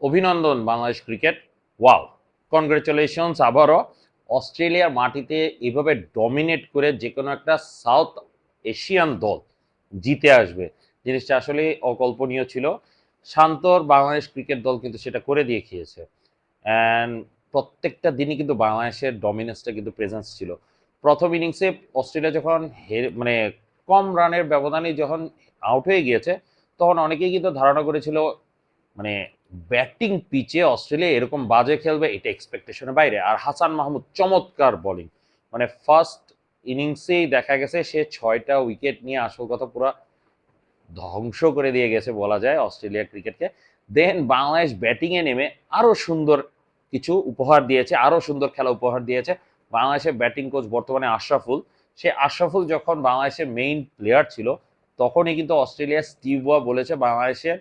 অভিনন্দন Bangladesh cricket. Wow, congratulations. আবারও অস্ট্রেলিয়ার মাটিতে এভাবে ডমিনেট করে যে কোনো একটা সাউথ এশিয়ান দল জিতে আসবে, জিনিসটা আসলে অকল্পনীয় ছিল। শান্তর বাংলাদেশ ক্রিকেট দল কিন্তু সেটা করে দিয়ে খেয়েছে। অ্যান্ড প্রত্যেকটা দিনই কিন্তু বাংলাদেশের ডমিনেন্সটা কিন্তু প্রেজেন্স ছিল। প্রথম ইনিংসে অস্ট্রেলিয়া যখন মানে কম রানের ব্যবধানে যখন আউট হয়ে গিয়েছে, তখন অনেকেই কিন্তু ধারণা করেছিল মানে ব্যাটিং পিচে অস্ট্রেলিয়া এরকম বাজে খেলবে, এটা এক্সপেকটেশনের বাইরে। আর হাসান মাহমুদ চমৎকার বোলিং, মানে ফার্স্ট ইনিংসেই দেখা গেছে সে 6টা উইকেট নিয়ে আসল কথা পুরো ধ্বংস করে দিয়ে গেছে বলা যায় অস্ট্রেলিয়া ক্রিকেটকে। দেন বাংলাদেশ ব্যাটিংয়ে নেমে আরও সুন্দর কিছু উপহার দিয়েছে, আরও সুন্দর খেলা উপহার দিয়েছে। বাংলাদেশের ব্যাটিং কোচ বর্তমানে আশরাফুল, সে আশরাফুল যখন বাংলাদেশের মেইন প্লেয়ার ছিল, তখনই কিন্তু অস্ট্রেলিয়ার স্টিভ ওয়া বলেছে বাংলাদেশের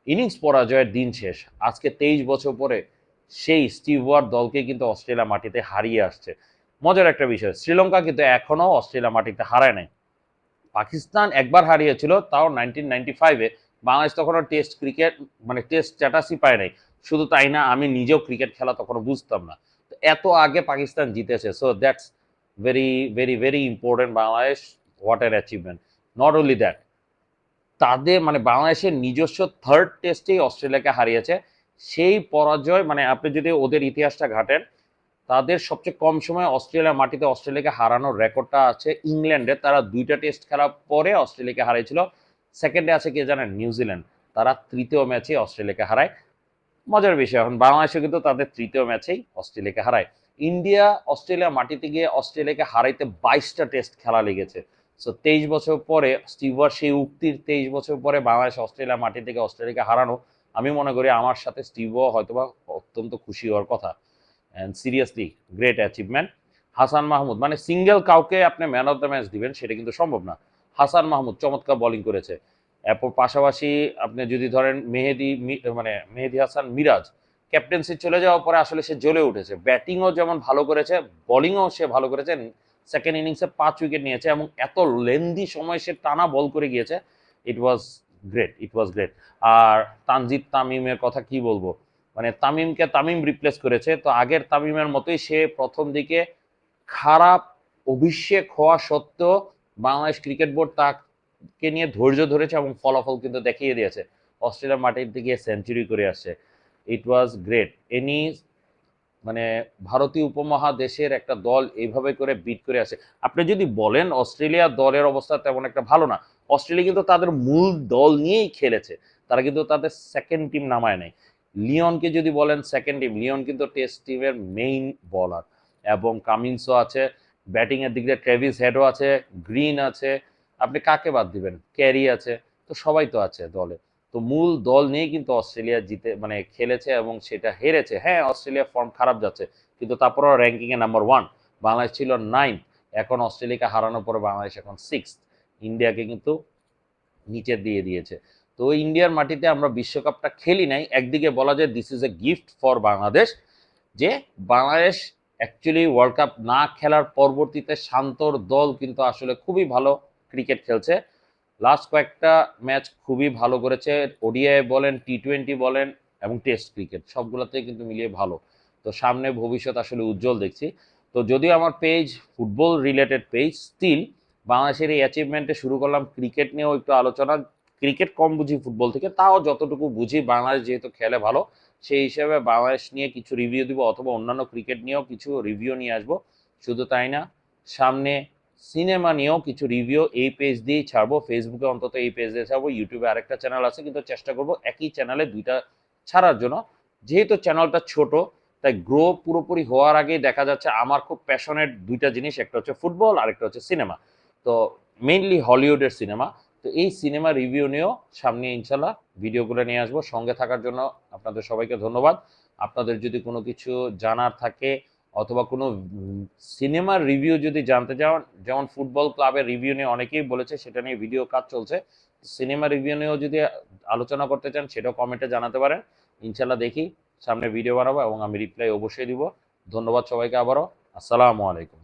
ইনিংস পরাজয়ের দিন শেষ। আজকে 23 বছর পরে সেই স্টিভ ওয়ার দলকে কিন্তু অস্ট্রেলিয়া মাটিতে হারিয়ে আসছে। মজার একটা বিষয়, শ্রীলঙ্কা কিন্তু এখনো অস্ট্রেলিয়া মাটিতে হারায় নাই। পাকিস্তান একবার হারিয়েছিল, তাও 1995-এ। বাংলাদেশ তখনও টেস্ট ক্রিকেট মানে টেস্ট স্ট্যাটাসই পায় নাই। শুধু তাই না, আমি নিজেও ক্রিকেট খেলা তখনও বুঝতাম না। তো এত আগে পাকিস্তান জিতেছে, so that's very very very important. Bangladesh what এর অ্যাচিভমেন্ট। নট অনলি দ্যাট, তাদের মানে বাংলাদেশের নিজস্ব থার্ড টেস্টেই অস্ট্রেলিয়াকে হারিয়েছে। সেই পরাজয় মানে আপনি যদি ওদের ইতিহাসটা ঘাটেন, তাদের সবচেয়ে কম সময়ে অস্ট্রেলিয়ার মাটিতে অস্ট্রেলিয়াকে হারানোর রেকর্ডটা আছে ইংল্যান্ডে। তারা 2টা টেস্ট খেলার পরে অস্ট্রেলিয়াকে হারিয়েছিল। সেকেন্ডে আছে কে জানেন? নিউজিল্যান্ড। তারা তৃতীয় ম্যাচে অস্ট্রেলিয়াকে হারায়। মজার বিষয়, এখন বাংলাদেশে কিন্তু তাদের তৃতীয় ম্যাচেই অস্ট্রেলিয়াকে হারায়। ইন্ডিয়া অস্ট্রেলিয়া মাটিতে গিয়ে অস্ট্রেলিয়াকে হারাইতে 22টা টেস্ট খেলা লেগেছে। সো 23 বছর পরে স্টিভার সেই উক্তির 23 বছর পরে বাংলাদেশ অস্ট্রেলিয়া মাটি থেকে অস্ট্রেলিয়াকে হারানো, আমি মনে করি আমার সাথে স্টিভও হয়তোবা অত্যন্ত খুশি হওয়ার কথা। And seriously great achievement. Hasan Mahmud মানে সিঙ্গেল কাউকে আপনি ম্যান অফ দ্য ম্যাচ দিবেন সেটা কিন্তু সম্ভব না। হাসান মাহমুদ চমৎকার বোলিং করেছে। এরপর পাশাপাশি আপনি যদি ধরেন মানে মেহেদি হাসান মিরাজ ক্যাপ্টেন্সি চলে যাওয়ার পরে আসলে সে জ্বলে উঠেছে। ব্যাটিংও যেমন ভালো করেছে, বোলিংও সে ভালো করেছে। সেকেন্ড ইনিংসে 5 উইকেট নিয়েছে এবং এত লেন্দি সময় সে টানা বল করে গিয়েছে। It was great, it was great. আর তানজিদ তামিমের কথা কি বলবো, মানে তামিমকে তামিম রিপ্লেস করেছে, তো আগের তামিমের মতোই সে প্রথম দিকে খারাপ অভিষেক হওয়া সত্ত্বেও বাংলাদেশ ক্রিকেট বোর্ড তাকে নিয়ে ধৈর্য ধরেছে এবং ফলাফল কিন্তু দেখিয়ে দিয়েছে। অস্ট্রেলিয়ার মাটিতে গিয়ে সেঞ্চুরি করে আসছে। ইট ওয়াজ গ্রেট। এনি মানে ভারতীয় উপমহাদেশের একটা দল এইভাবে করে বিট করে আসে। আপনি যদি বলেন অস্ট্রেলিয়া দলের অবস্থা তেমন একটা ভালো না, অস্ট্রেলিয়া কিন্তু তাদের মূল দল নিয়েই খেলেছে। তারা কিন্তু তাদের সেকেন্ড টিম নামায় নাই। লিওনকে যদি বলেন সেকেন্ড টিম, লিওন কিন্তু টেস্ট টিমের মেইন বলার। এবং কামিন্সও আছে, ব্যাটিংয়ের দিক দিয়ে ট্রেভিস হেডও আছে, গ্রিন আছে, আপনি কাকে বাদ দিবেন? ক্যারি আছে। তো সবাই তো আছে দলে। তো মূল দল নিয়েই কিন্তু অস্ট্রেলিয়া জিতে মানে খেলেছে এবং সেটা হেরেছে। হ্যাঁ, অস্ট্রেলিয়ার ফর্ম খারাপ যাচ্ছে, কিন্তু তারপরেও র্যাঙ্কিংয়ে নাম্বার 1। বাংলাদেশ ছিল 9th, এখন অস্ট্রেলিয়াকে হারানোর পরে বাংলাদেশ এখন 6th। ইন্ডিয়াকে কিন্তু নিচে দিয়ে দিয়েছে। তো ইন্ডিয়ার মাটিতে আমরা বিশ্বকাপটা খেলি নাই, একদিকে বলা যায় this is a gift for Bangladesh, যে বাংলাদেশ অ্যাকচুয়ালি ওয়ার্ল্ড কাপ না খেলার পরবর্তীতে শান্তর দল কিন্তু আসলে খুবই ভালো ক্রিকেট খেলছে। লাস্ট কয়েকটা ম্যাচ খুবই ভালো করেছে, ওডিআই বলেন, টি20 বলেন এবং টেস্ট ক্রিকেট সবগুলোতেই কিন্তু মিলিয়ে ভালো। তো সামনে ভবিষ্যৎ আসলে উজ্জ্বল দেখছি। তো যদিও আমার page football related page, still বাংলাদেশের এই অ্যাচিভমেন্টে শুরু করলাম ক্রিকেট নিয়েও একটু আলোচনা। ক্রিকেট কম বুঝি ফুটবল থেকে, তাও যতটুকু বুঝি বাংলাদেশ যেহেতু খেলে ভালো, সেই হিসেবে বাংলাদেশ নিয়ে কিছু রিভিউ দিব, অথবা অন্যান্য ক্রিকেট নিয়েও কিছু রিভিউ নিয়ে আসবো। শুধু তাই না, সামনে সিনেমা নিয়েও কিছু রিভিউ এই পেজ দিয়েই ছাড়বো। ফেসবুকে অন্তত এই পেজ দিয়ে ছাড়বো, ইউটিউবে আরেকটা চ্যানেল আছে, কিন্তু চেষ্টা করবো একই চ্যানেলে 2টা ছাড়ার জন্য। যেহেতু চ্যানেলটা ছোট, তাই গ্রো পুরোপুরি হওয়ার আগেই দেখা যাচ্ছে আমার খুব প্যাশনেট 2টা জিনিস, একটা হচ্ছে ফুটবল, আরেকটা হচ্ছে সিনেমা। তো মেইনলি হলিউডের সিনেমা। তো এই সিনেমা রিভিউ নিয়েও সামনে ইনশাল্লাহ ভিডিওগুলো নিয়ে আসবো। সঙ্গে থাকার জন্য আপনাদের সবাইকে ধন্যবাদ। আপনাদের যদি কোনো কিছু জানার থাকে, অথবা কোনো সিনেমার রিভিউ যদি জানতে চান, যেমন ফুটবল ক্লাবের রিভিউ নিয়ে অনেকেই বলেছে, সেটা নিয়ে ভিডিও কাজ চলছে। সিনেমা রিভিউ নিয়েও যদি আলোচনা করতে চান, সেটাও কমেন্টে জানাতে পারেন। ইনশাল্লাহ দেখি সামনে ভিডিও বানাবো এবং আমি রিপ্লাই অবশ্যই দিব। ধন্যবাদ সবাইকে আবারও। আসসালামু আলাইকুম।